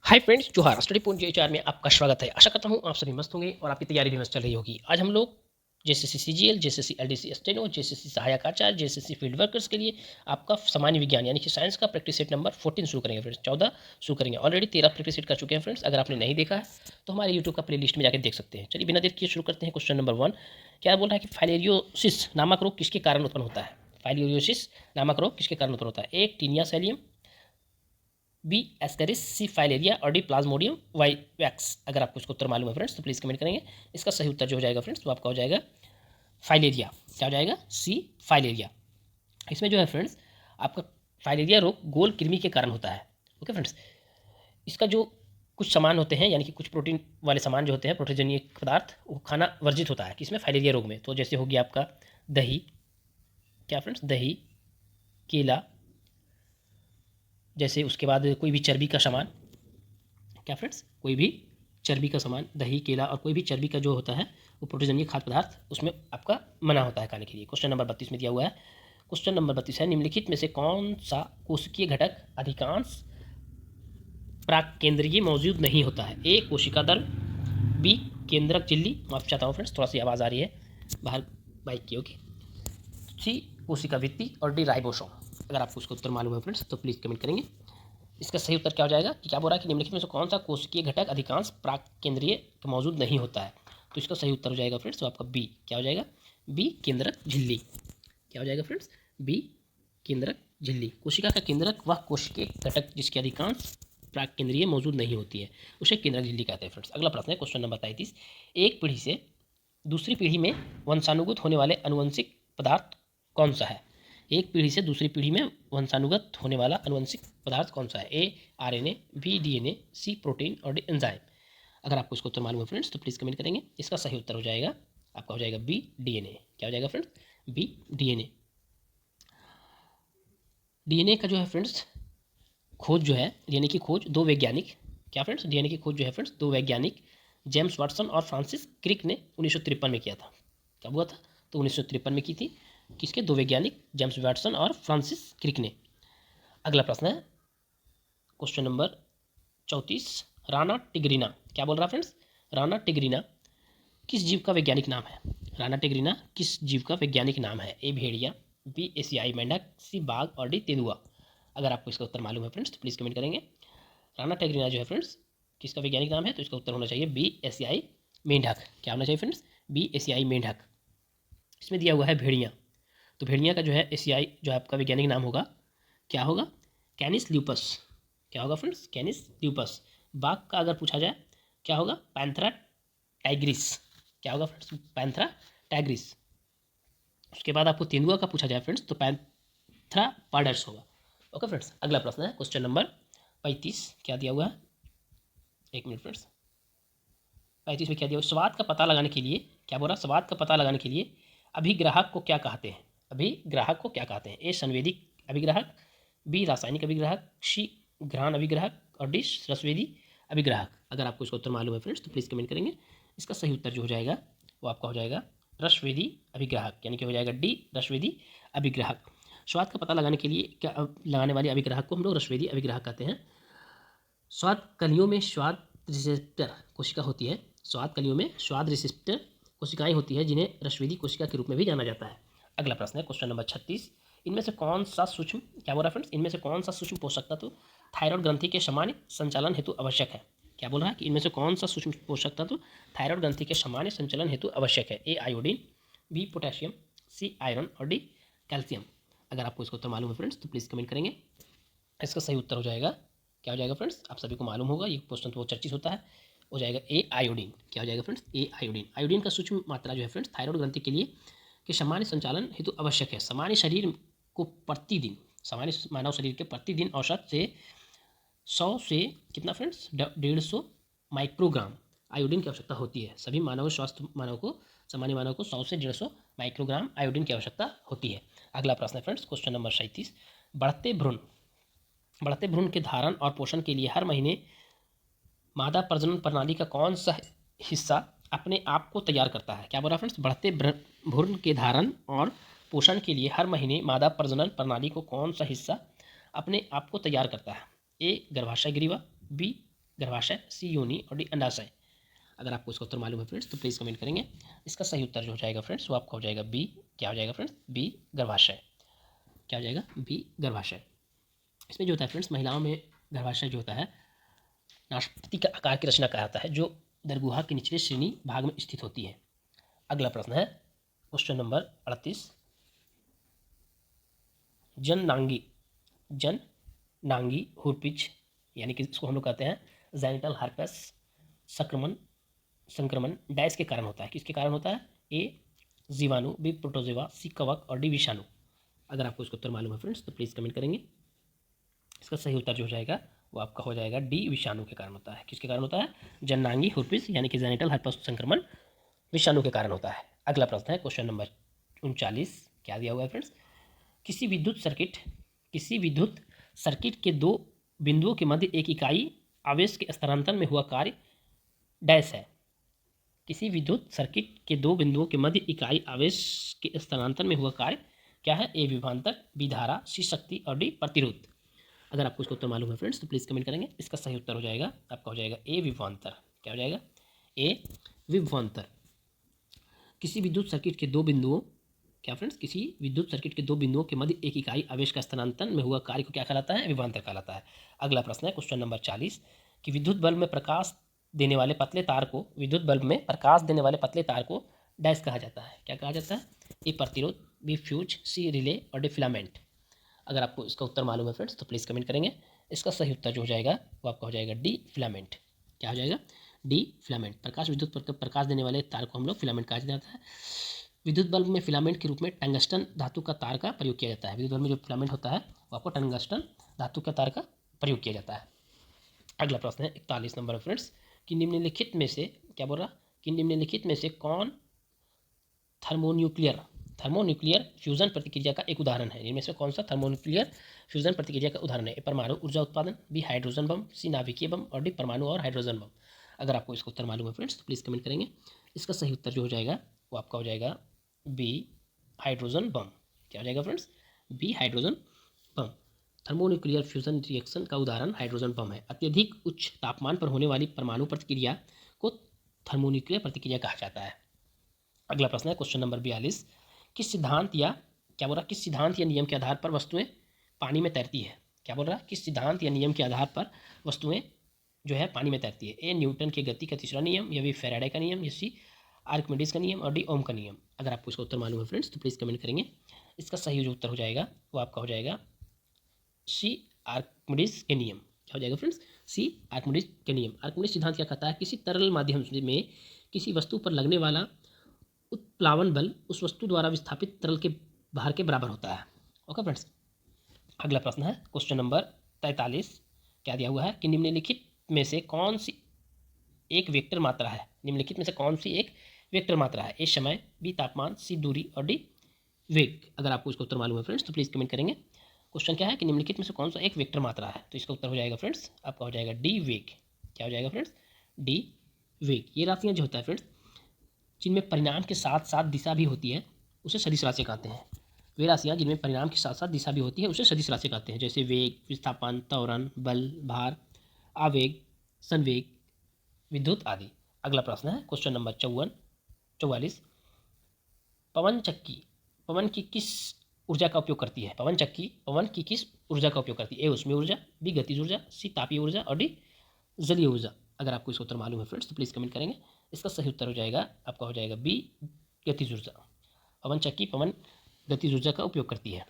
Hi friends, जोहार। Study point JHR में आपका स्वागत है। आशा करता हूँ आप सभी मस्त होंगे और आपकी तैयारी भी मस्त चल रही होगी। आज हम लोग JSSC CGL, JSSC LDC steno, JSSC सहायक आचार्य, जेएसएससी फील्ड वर्कर्स के लिए आपका सामान्य विज्ञान यानी कि साइंस का प्रैक्टिस सेट नंबर 14 शुरू करेंगे फ्रेंड्स। 14 शुरू करेंगे। ऑलरेडी 13 प्रैक्टिस सेट कर चुके हैं फ्रेंड्स। अगर आपने नहीं देखा है तो हमारे यूट्यूब का प्ले लिस्ट में जाकर देख सकते हैं। चलिए बिना देर किए शुरू करते हैं। क्वेश्चन नंबर 1 क्या बोल रहा है कि फाइलेरियोसिस नामक रोग किसके कारण उत्पन्न होता है। फाइलेरियोसिस नामक रोग किसके कारण उत्पन्न होता है। ए टीनिया सेलियम, बी एस्केरिस, सी फाइलेरिया और डी प्लाज्मोडियम वाइवैक्स। अगर आपको इसका उत्तर मालूम है फ्रेंड्स तो प्लीज़ कमेंट करेंगे। इसका सही उत्तर जो हो जाएगा फ्रेंड्स वो आपका हो जाएगा फाइलेरिया। क्या हो जाएगा? सी फाइलेरिया। इसमें जो है फ्रेंड्स आपका फाइलेरिया रोग गोल कृमि के कारण होता है। ओके फ्रेंड्स, इसका जो कुछ सामान होते हैं यानी कि कुछ प्रोटीन वाले सामान जो होते हैं, प्रोटीजन्य पदार्थ, वो खाना वर्जित होता है किसमें? फाइलेरिया रोग में। तो जैसे हो गया आपका दही, क्या फ्रेंड्स? दही, केला, जैसे उसके बाद कोई भी चर्बी का सामान, क्या फ्रेंड्स? कोई भी चर्बी का सामान, दही, केला और कोई भी चर्बी का जो होता है वो प्रोटीजन्य खाद्य पदार्थ उसमें आपका मना होता है खाने के लिए। क्वेश्चन नंबर 32 में दिया हुआ है। क्वेश्चन नंबर 32 है, निम्नलिखित में से कौन सा कोशिकीय घटक अधिकांश प्राक केंद्रीय मौजूद नहीं होता है। ए कोशिका दल, बी केंद्रक झिल्ली, माफ चाहता हूँ फ्रेंड्स थोड़ा सी आवाज़ आ रही है बाहर बाइक की, ओके, सी कोशिका भित्ति और डी राइबोसोम। अगर आपको उसका उत्तर मालूम है फ्रेंड्स तो प्लीज़ कमेंट करेंगे। इसका सही उत्तर क्या हो जाएगा कि क्या बोल रहा है कि निम्नलिखित में से कौन सा कोशिकीय घटक अधिकांश प्राक केंद्रीय मौजूद नहीं होता है। तो इसका सही उत्तर हो जाएगा फ्रेंड्स तो आपका बी। क्या हो जाएगा? बी केंद्रक झिल्ली। क्या हो जाएगा फ्रेंड्स? बी केंद्रक झिल्ली। कोशिका का केंद्रक वह कोशिकीय घटक जिसके अधिकांश प्राक केंद्रीय मौजूद नहीं होती है, उसे केंद्रक झिल्ली कहते हैं फ्रेंड्स। अगला प्रश्न है क्वेश्चन नंबर 33, एक पीढ़ी से दूसरी पीढ़ी में वंशानुगत होने वाले अनुवंशिक पदार्थ कौन सा है। एक पीढ़ी से दूसरी पीढ़ी में वंशानुगत होने वाला अनुवंशिक पदार्थ कौन सा है। ए आरएनए, बी डीएनए, सी प्रोटीन और डी एंजाइम। अगर आपको इसका उत्तर मालूम है फ्रेंड्स तो प्लीज़ कमेंट करेंगे। इसका सही उत्तर हो जाएगा आपका हो जाएगा बी डीएनए। क्या हो जाएगा फ्रेंड्स? B DNA. डीएनए का जो है फ्रेंड्स खोज जो है, डीएनए की खोज दो वैज्ञानिक, क्या फ्रेंड्स? डीएनए की खोज जो है फ्रेंड्स दो वैज्ञानिक जेम्स वाटसन और फ्रांसिस क्रिक ने 1953 में किया था। कब हुआ था? तो 1953 में की थी। किसके? दो वैज्ञानिक जेम्स वाटसन और फ्रांसिस क्रिक ने। अगला प्रश्न है क्वेश्चन नंबर 34, राना टिग्रिना। क्या बोल रहा है फ्रेंड्स? राना टिग्रिना किस जीव का वैज्ञानिक नाम है। राना टिग्रिना किस जीव का वैज्ञानिक नाम है। ए भेड़िया, बी एशियाई मेंढक, सी बाघ और डी तेंदुआ। अगर आपको इसका उत्तर मालूम है फ्रेंड्स तो प्लीज़ कमेंट करेंगे। राना टिग्रिना जो है फ्रेंड्स किसका वैज्ञानिक नाम है, तो इसका उत्तर होना चाहिए बी एशियाई मेंढक। क्या होना चाहिए फ्रेंड्स? बी एशियाई मेंढक। इसमें दिया हुआ है भेड़िया, तो भेड़िया का जो है एशियाई जो है आपका वैज्ञानिक नाम होगा, क्या होगा? कैनिस ल्यूपस। क्या होगा फ्रेंड्स? कैनिस ल्यूपस। बाघ का अगर पूछा जाए क्या होगा? Panthera Tigris. क्या होगा फ्रेंड्स? Panthera Tigris. उसके बाद आपको तेंदुआ का पूछा जाए फ्रेंड्स तो पैंथरा पार्डर्स होगा। ओके फ्रेंड्स, अगला प्रश्न है क्वेश्चन नंबर 35। क्या दिया हुआ है? एक मिनट फ्रेंड्स, 35 में क्या दिया हुआ? स्वाद का पता लगाने के लिए, क्या बोला? स्वाद का पता लगाने के लिए अभिग्राहक को क्या कहते हैं। अभिग्राहक को क्या कहते हैं। ए संवेदी अभिग्राहक, बी रासायनिक अभिग्राहक, सी घ्राण अभिग्राहक और डी रसवेदी अभिग्राहक। अगर आपको इसका उत्तर मालूम है फ्रेंड्स तो प्लीज़ कमेंट करेंगे। इसका सही उत्तर जो हो जाएगा वो आपका हो जाएगा रसवेदी अभिग्राहक, यानी कि हो जाएगा डी रसवेदी अभिग्राहक। स्वाद का पता लगाने के लिए क्या लगाने वाले अभिग्राहक को हम लोग रसवेदी अभिग्राहक कहते हैं। स्वाद कलियों में स्वाद रिसेप्टर कोशिका होती है। स्वाद कलियों में स्वाद रिसेप्टर कोशिकाएं होती है जिन्हें रसवेदी कोशिका के रूप में भी जाना जाता है। अगला प्रश्न है क्वेश्चन नंबर 36, इनमें से कौन सा सूक्ष्म, क्या बोल रहा है फ्रेंड्स? इनमें से कौन सा सूक्ष्म पोषक तत्व थायराइड ग्रंथि के सामान्य संचालन हेतु आवश्यक है। क्या बोल रहा है कि इनमें से कौन सा सूक्ष्म पोषक तत्व थायराइड ग्रंथि के सामान्य संचालन हेतु आवश्यक है। A iodine, B potassium, C iron और डी कैल्शियम। अगर आपको इसका उत्तर मालूम है फ्रेंड्स तो प्लीज़ कमेंट करेंगे। इसका सही उत्तर हो जाएगा, क्या हो जाएगा फ्रेंड्स? आप सभी को मालूम होगा, ये क्वेश्चन तो चर्चित होता है, हो जाएगा ए आयोडीन। क्या हो जाएगा फ्रेंड्स? A iodine. आयोडीन का सूक्ष्म मात्रा जो है फ्रेंड्स थायराइड ग्रंथि के लिए के सामान्य संचालन हेतु आवश्यक है। सामान्य शरीर को प्रतिदिन, सामान्य मानव शरीर के प्रतिदिन औसत से 100 से कितना फ्रेंड्स? 150 माइक्रोग्राम आयोडीन की आवश्यकता होती है। सभी मानव स्वास्थ्य मानव को, सामान्य मानव को 100 से 150 माइक्रोग्राम आयोडीन की आवश्यकता होती है। अगला प्रश्न है फ्रेंड्स क्वेश्चन नंबर 37, बढ़ते भ्रूण के धारण और पोषण के लिए हर महीने मादा प्रजनन प्रणाली का कौन सा हिस्सा अपने आप को तैयार करता है। क्या बोल रहा है फ्रेंड्स? बढ़ते भ्रूण के धारण और पोषण के लिए हर महीने मादा प्रजनन प्रणाली को कौन सा हिस्सा अपने आप को तैयार करता है। ए गर्भाशय ग्रीवा, बी गर्भाशय, सी योनि और डी अंडाशय। अगर आपको इसका उत्तर मालूम है फ्रेंड्स तो प्लीज़ कमेंट करेंगे। इसका सही उत्तर जो हो जाएगा फ्रेंड्स वो आपका हो जाएगा बी। क्या हो जाएगा फ्रेंड्स? बी गर्भाशय। क्या हो जाएगा? बी गर्भाशय। इसमें जो होता है फ्रेंड्स, महिलाओं में गर्भाशय जो होता है नाशपाती का आकार की रचना कहलाता है, जो दरगुहा के निचले श्रेणी भाग में स्थित होती है। अगला प्रश्न है क्वेश्चन नंबर 38। जननांगी हुरपिच यानी कि इसको हम लोग कहते हैं जेनिटल हर्पेस संक्रमण डैश के कारण होता है। किसके कारण होता है? ए जीवाणु, बी प्रोटोजोआ, सी कवक और डी विषाणु। अगर आपको इसका उत्तर मालूम है फ्रेंड्स तो प्लीज़ कमेंट करेंगे। इसका सही उत्तर जो हो जाएगा वो आपका हो जाएगा डी, विषाणु के कारण होता है। किसके कारण होता है? जननांगी हुरपिस यानी कि जेनिटल हर्पेस संक्रमण विषाणु के कारण होता है। अगला प्रश्न है क्वेश्चन नंबर 39। क्या दिया हुआ है फ्रेंड्स? किसी विद्युत सर्किट के दो बिंदुओं के मध्य एक इकाई आवेश के स्थानांतरण में हुआ कार्य डैश है। किसी विद्युत सर्किट के दो बिंदुओं के मध्य इकाई आवेश के स्थानांतरण में हुआ कार्य क्या है? ए विभवांतर, बी धारा, सी शक्ति और डी प्रतिरोध। अगर आपको इसका उत्तर मालूम है फ्रेंड्स तो प्लीज़ कमेंट करेंगे। इसका सही उत्तर हो जाएगा आपका हो जाएगा ए विभवांतर। क्या हो जाएगा? ए विभवांतर। किसी विद्युत सर्किट के दो बिंदुओं क्या फ्रेंड्स? किसी विद्युत सर्किट के दो बिंदुओं के मध्य एक इकाई आवेश का स्थानांतरण में हुआ कार्य को क्या कहलाता है? विभवांतर कहलाता है। अगला प्रश्न है क्वेश्चन नंबर 40 कि विद्युत बल्ब में प्रकाश देने वाले पतले तार को डैश कहा जाता है। क्या कहा जाता है? ए प्रतिरोध, बी फ्यूज, सी रिले और डी फिलामेंट। अगर आपको इसका उत्तर मालूम है फ्रेंड्स तो प्लीज़ कमेंट करेंगे। इसका सही उत्तर जो हो जाएगा वो आपका हो जाएगा डी फिलामेंट। क्या हो जाएगा? D filament. प्रकाश देने वाले तार को हम लोग फिलामेंट कहा जाता है। विद्युत बल्ब में फिलामेंट के रूप में टंगस्टन धातु का तार का प्रयोग किया जाता है। विद्युत बल्ब में जो फिलामेंट होता है वो आपको टंगस्टन धातु का तार का प्रयोग किया जाता है। अगला प्रश्न है 41 नंबर फ्रेंड्स कि निम्नलिखित में से क्या बोल रहा कि निम्नलिखित में से कौन थर्मोन्यूक्लियर फ्यूजन प्रतिक्रिया का एक उदाहरण है। इनमें से कौन सा थर्मोन्यूक्लियर फ्यूजन प्रतिक्रिया का उदाहरण है? ए परमाणु ऊर्जा उत्पादन, बी हाइड्रोजन बम, सी नाभिकीय बम और डी परमाणु और हाइड्रोजन बम। अगर आपको इसका उत्तर मालूम है फ्रेंड्स तो प्लीज़ कमेंट करेंगे। इसका सही उत्तर जो हो जाएगा वो आपका हो जाएगा बी हाइड्रोजन बम। क्या हो जाएगा friends? B hydrogen bomb. Thermonuclear fusion reaction का उदाहरण हाइड्रोजन बम है। अत्यधिक उच्च तापमान पर होने वाली परमाणु प्रतिक्रिया को थर्मोन्यूक्लियर प्रतिक्रिया कहा जाता है। अगला प्रश्न है क्वेश्चन नंबर 42 किस सिद्धांत या नियम के आधार पर वस्तुएं पानी में तैरती है? क्या बोल रहा है? किस सिद्धांत या नियम के आधार पर वस्तुएं जो है पानी में तैरती है? ए न्यूटन के गति का तीसरा नियम, या बी फैराडे का नियम, या सी आर्किमिडीज का नियम और डी ओम का नियम। अगर आपको इसका उत्तर मालूम है फ्रेंड्स तो प्लीज़ कमेंट करेंगे। इसका सही जो उत्तर हो जाएगा वो आपका हो जाएगा सी आर्किमिडीज के नियम। क्या हो जाएगा फ्रेंड्स? सी आर्किमिडीज के नियम। आर्किमिडीज सिद्धांत क्या कहता है? किसी तरल माध्यम में किसी वस्तु पर लगने वाला उत्प्लावन बल उस वस्तु द्वारा विस्थापित तरल के भार के बराबर होता है। Okay friends. अगला प्रश्न है क्वेश्चन नंबर 43। क्या दिया हुआ है कि निम्नलिखित में से कौन सी एक वेक्टर मात्रा है? निम्नलिखित में से कौन सी एक वेक्टर मात्रा है? ए समय, बी तापमान, सी दूरी और डी वेग। अगर आपको इसका उत्तर मालूम है फ्रेंड्स तो प्लीज़ कमेंट करेंगे। क्वेश्चन क्या है कि निम्नलिखित में से कौन सा एक वेक्टर मात्रा है? तो इसका उत्तर हो जाएगा फ्रेंड्स आपका हो जाएगा डी वेग। क्या हो जाएगा फ्रेंड्स? डी वेग। ये राशियाँ जो होता है फ्रेंड्स जिनमें परिणाम के साथ साथ दिशा भी होती है उसे सदिश राशियाँ कहते हैं। वे राशियाँ जिनमें परिणाम के साथ साथ दिशा भी होती है उसे सदिश राशियाँ कहते हैं, जैसे वेग, विस्थापन, त्वरण, बल, भार, आवेग, संवेग, विद्युत आदि। अगला प्रश्न है क्वेश्चन नंबर 44। पवन की किस ऊर्जा का उपयोग करती है? पवन की किस ऊर्जा का उपयोग करती है? ए ऊष्मीय ऊर्जा, बी गतिज ऊर्जा, सी तापीय ऊर्जा और डी जलीय ऊर्जा। अगर आपको इसका उत्तर मालूम है फ्रेंड्स तो प्लीज़ कमेंट करेंगे। इसका सही उत्तर हो जाएगा आपका हो जाएगा बी गतिज ऊर्जा। पवन गतिज ऊर्जा का उपयोग करती है।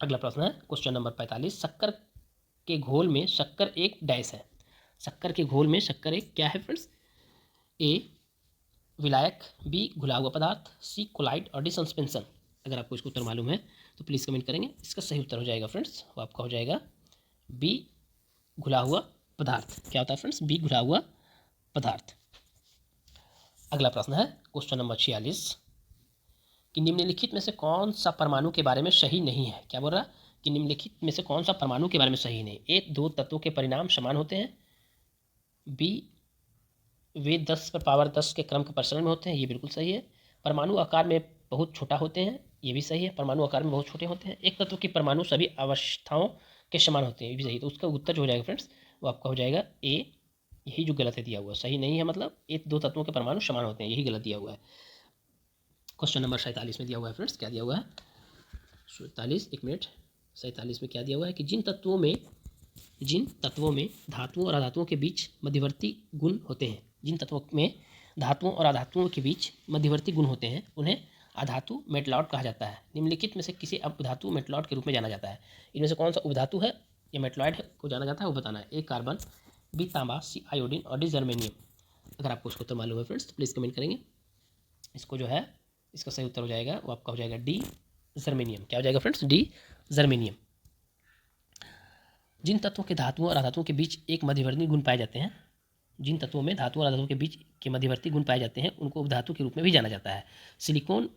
अगला प्रश्न है क्वेश्चन नंबर 45। शक्कर के घोल में शक्कर एक डैश है। शक्कर के घोल में शक्कर एक क्या है फ्रेंड्स? ए विलायक, बी घुला हुआ पदार्थ, सी कोलाइड और डी सस्पेंशन। अगर आपको इसका उत्तर मालूम है तो प्लीज़ कमेंट करेंगे। इसका सही उत्तर हो जाएगा फ्रेंड्स वो आपका हो जाएगा बी घुला हुआ पदार्थ। क्या होता है फ्रेंड्स? बी घुला हुआ पदार्थ। अगला प्रश्न है क्वेश्चन नंबर 46 कि निम्नलिखित में से कौन सा परमाणु के बारे में सही नहीं है? क्या बोल रहा कि निम्नलिखित में से कौन सा परमाणु के बारे में सही नहीं? ए दो तत्वों के परिणाम समान होते हैं, बी वे 10⁻10 के क्रम के प्रसरण में होते हैं, ये बिल्कुल सही है। परमाणु आकार में बहुत छोटा होते हैं, ये भी सही है। परमाणु आकार में बहुत छोटे होते हैं। एक तत्व के परमाणु सभी अवस्थाओं के समान होते हैं, ये भी सही है। तो उसका उत्तर जो हो जाएगा फ्रेंड्स वो आपका हो जाएगा ए यही जो गलत है दिया हुआ, सही नहीं है, मतलब ये दो तत्वों के परमाणु समान होते हैं, यही गलत दिया हुआ है। क्वेश्चन नंबर 47 में दिया हुआ है फ्रेंड्स, क्या दिया हुआ है 47, एक मिनट, 47 में क्या दिया हुआ है कि जिन तत्वों में धातुओं और अधातुओं के बीच मध्यवर्ती गुण होते हैं, जिन तत्वों में धातुओं और अधातुओं के बीच मध्यवर्ती गुण होते हैं उन्हें अधातु मेटलॉट कहा जाता है। निम्नलिखित में से किसे उपधातु मेटलॉट के रूप में जाना जाता है? इनमें से कौन सा उपधातु है या मेटलॉइड है को जाना जाता है, वो बताना है। ए कार्बन, बी तांबा, सी आयोडीन और डी जर्मेनियम। अगर आपको उसको उत्तर मालूम है फ्रेंड्स तो प्लीज़ कमेंट करेंगे। इसको जो है, इसका सही उत्तर हो जाएगा वो आपका हो जाएगा डी जर्मेनियम। क्या हो जाएगा फ्रेंड्स? D germanium. जिन तत्वों के धातुओं और अधातुओं के बीच एक मध्यवर्ती गुण पाए जाते हैं, जिन तत्वों में धातुओं और अधातुओं के बीच के मध्यवर्ती गुण पाए जाते हैं उनको उपधातु के रूप में भी जाना जाता है। सिलिकॉन,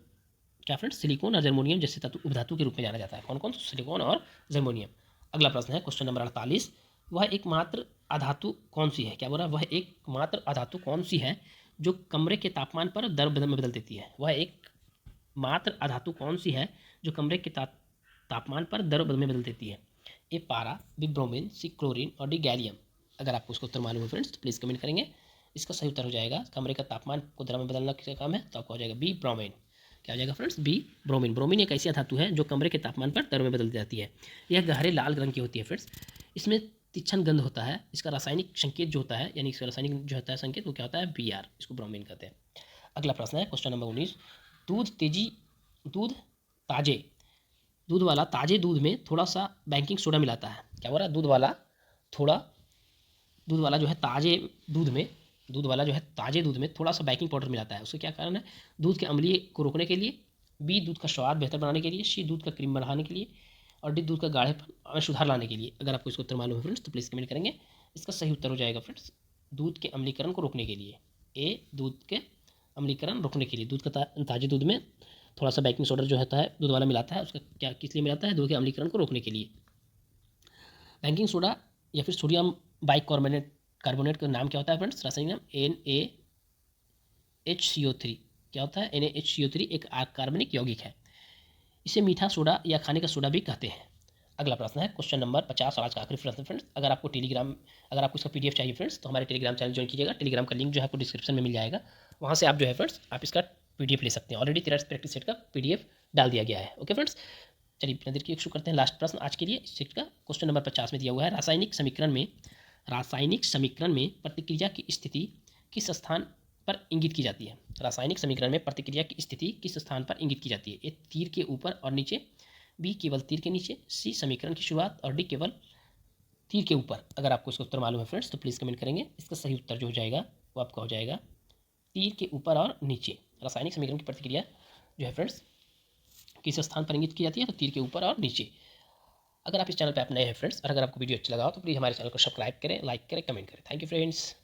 क्या फ्रेंड्स? सिलिकॉन और जर्मोनियम जैसे तत्व उपधातु के रूप में जाना जाता है। कौन कौन? सिलिकॉन और जर्मोनियम। अगला प्रश्न है क्वेश्चन नंबर 48, वह एकमात्र अधातु कौन सी है? क्या बोल रहा है? वह एकमात्र अधातु कौन सी है जो कमरे के तापमान पर दर में बदल देती है? वह एक मात्र अधातु कौन सी है जो कमरे के तापमान पर दर में बदल देती है? ए पारा, बी ब्रोमीन, सी क्लोरीन और डी गैलियम। अगर आपको उसका उत्तर मालूम है फ्रेंड्स तो प्लीज़ कमेंट करेंगे। इसका सही उत्तर हो जाएगा, कमरे का तापमान को दर में बदलना किसका काम है, तो आपको हो जाएगा बी ब्रोमीन। क्या हो जाएगा फ्रेंड्स? B bromine. ब्रोमीन एक ऐसी धातु है जो कमरे के तापमान पर दर में बदल जाती है। यह गहरे लाल रंग की होती है फ्रेंड्स। इसमें तीक्ष्ण गंध होता है। इसका रासायनिक संकेत जो होता है, यानी इसका रासायनिक जो होता है संकेत, वो क्या होता है? B are. इसको ब्रोमीन कहते हैं। अगला प्रश्न है क्वेश्चन नंबर 19, दूध ताजे दूध वाला ताजे दूध में थोड़ा सा बेकिंग सोडा मिलाता है। क्या हो रहा है? दूध वाला जो है ताजे दूध में थोड़ा सा बेकिंग पाउडर मिलाता है। उसका क्या कारण है? दूध के अम्लीय को रोकने के लिए, बी दूध का स्वाद बेहतर बनाने के लिए, सी दूध का क्रीम बढ़ाने के लिए और डी दूध का गाढ़ेपन में सुधार लाने के लिए। अगर आपको इसका उत्तर मालूम है फ्रेंड्स तो प्लीज़ कमेंट करेंगे। इसका सही उत्तर हो जाएगा फ्रेंड्स दूध के अम्लीकरण को रोकने के लिए। ए दूध के अम्लीकरण रोकने के लिए दूध का ताजे दूध में थोड़ा सा बेकिंग सोडा जो होता है दूध वाला मिलाता है। उसका क्या किस लिए मिलाता है? दूध के अम्लीकरण को रोकने के लिए। बेकिंग सोडा या फिर सोडियम कार्बोनेट का नाम क्या होता है फ्रेंड्स? रासायनिक नाम NaHCO3। क्या होता है? NaHCO3 एक कार्बनिक यौगिक है। इसे मीठा सोडा या खाने का सोडा भी कहते हैं। अगला प्रश्न है क्वेश्चन नंबर 50 और आज का आखिरी प्रश्न फ्रेंड्स। अगर आपको इसका PDF चाहिए फ्रेंड्स तो हमारे टेलीग्राम चैनल ज्वाइन कीजिएगा। टेलीग्राम का लिंक जो है आपको डिस्क्रिप्शन में मिल जाएगा। वहाँ से आप जो है फ्रेंड्स आप इसका PDF ले सकते हैं। ऑलरेडी 13 प्रैक्टिस सेट का PDF डाल दिया गया है। ओके फ्रेंड्स, चलिए बिना देर के शुरू करते हैं लास्ट प्रश्न आज के लिए। इस सेट का क्वेश्चन नंबर 50 में दिया हुआ है, रासायनिक समीकरण में प्रतिक्रिया की स्थिति किस स्थान पर इंगित की जाती है? रासायनिक समीकरण में प्रतिक्रिया की स्थिति किस स्थान पर इंगित की जाती है? ए तीर के ऊपर और नीचे, बी केवल तीर के नीचे, सी समीकरण की शुरुआत और डी केवल तीर के ऊपर। अगर आपको इसका उत्तर मालूम है फ्रेंड्स तो प्लीज़ कमेंट करेंगे। इसका सही उत्तर जो हो जाएगा वो आपका हो जाएगा तीर के ऊपर और नीचे। रासायनिक समीकरण की प्रतिक्रिया जो है फ्रेंड्स किस स्थान पर इंगित की जाती है? तो तीर के ऊपर और नीचे। अगर आप इस चैनल पर आप नए हैं फ्रेंड्स और अगर आपको वीडियो अच्छा लगा हो तो प्लीज़ हमारे चैनल को सब्सक्राइब करें, लाइक करें, कमेंट करें। Thank you friends.